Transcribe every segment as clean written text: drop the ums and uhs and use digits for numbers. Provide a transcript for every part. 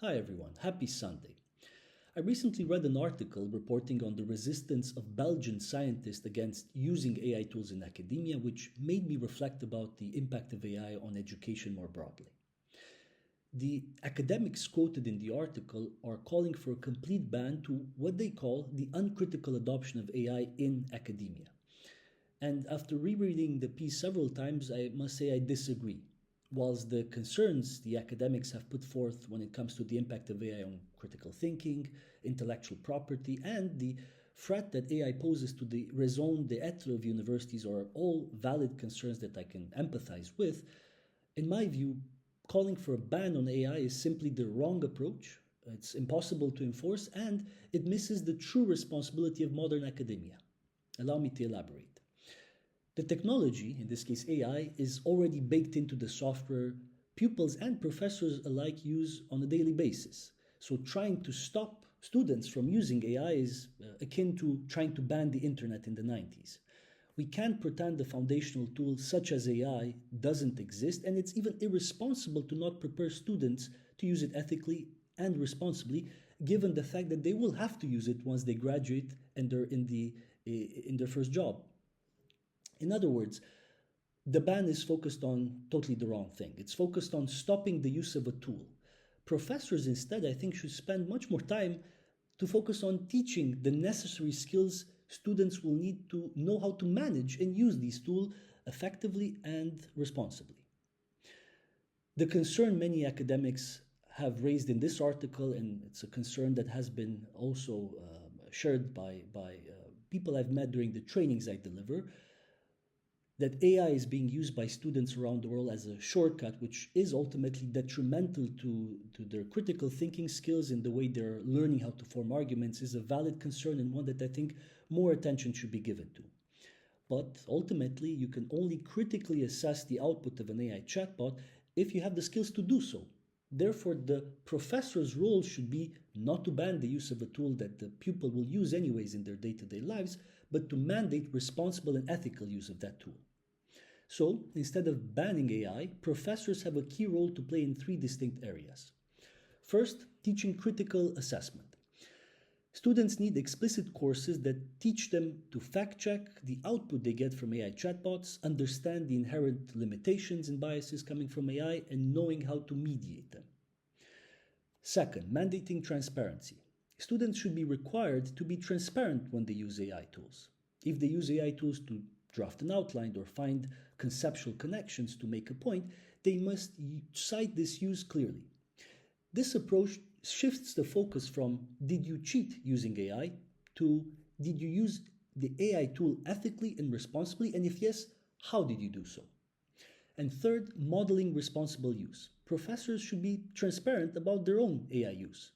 Hi everyone, happy Sunday. I recently read an article reporting on the resistance of Belgian scientists against using AI tools in academia, which made me reflect about the impact of AI on education more broadly. The academics quoted in the article are calling for a complete ban to what they call the uncritical adoption of AI in academia. And after rereading the piece several times, I must say I disagree. Whilst the concerns the academics have put forth when it comes to the impact of AI on critical thinking, intellectual property, and the threat that AI poses to the raison d'etre of universities are all valid concerns that I can empathize with, in my view, calling for a ban on AI is simply the wrong approach. It's impossible to enforce, and it misses the true responsibility of modern academia. Allow me to elaborate. The technology, in this case AI, is already baked into the software pupils and professors alike use on a daily basis. So trying to stop students from using AI is akin to trying to ban the internet in the 90s. We can't pretend a foundational tool such as AI doesn't exist, and it's even irresponsible to not prepare students to use it ethically and responsibly, given the fact that they will have to use it once they graduate and they're in their first job. In other words, the ban is focused on totally the wrong thing. It's focused on stopping the use of a tool. Professors instead, I think, should spend much more time to focus on teaching the necessary skills students will need to know how to manage and use these tools effectively and responsibly. The concern many academics have raised in this article, and it's a concern that has been also shared by people I've met during the trainings I deliver, that AI is being used by students around the world as a shortcut, which is ultimately detrimental to their critical thinking skills and the way they're learning how to form arguments, is a valid concern and one that I think more attention should be given to. But ultimately, you can only critically assess the output of an AI chatbot if you have the skills to do so. Therefore, the professor's role should be not to ban the use of a tool that the pupil will use anyways in their day-to-day lives, but to mandate responsible and ethical use of that tool. So, instead of banning AI, professors have a key role to play in three distinct areas. First, teaching critical assessment. Students need explicit courses that teach them to fact-check the output they get from AI chatbots, understand the inherent limitations and biases coming from AI, and knowing how to mediate them. Second, mandating transparency. Students should be required to be transparent when they use AI tools. If they use AI tools to draft an outline or find conceptual connections to make a point, they must cite this use clearly. This approach shifts the focus from did you cheat using AI to did you use the AI tool ethically and responsibly, and if yes, how did you do so? And third, modeling responsible use. Professors should be transparent about their own AI use.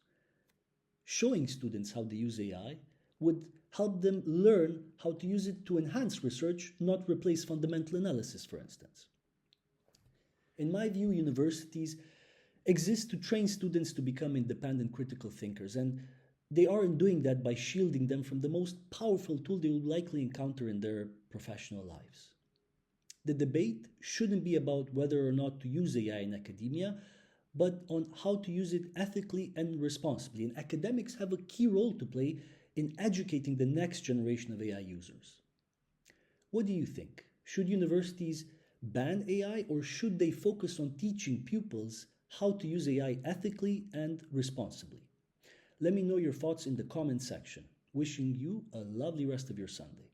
Showing students how they use AI would help them learn how to use it to enhance research, not replace fundamental analysis, for instance. In my view, universities exist to train students to become independent critical thinkers, and they are in doing that by shielding them from the most powerful tool they will likely encounter in their professional lives. The debate shouldn't be about whether or not to use AI in academia, but on how to use it ethically and responsibly. And academics have a key role to play in educating the next generation of AI users. What do you think? Should universities ban AI, or should they focus on teaching pupils how to use AI ethically and responsibly? Let me know your thoughts in the comment section. Wishing you a lovely rest of your Sunday.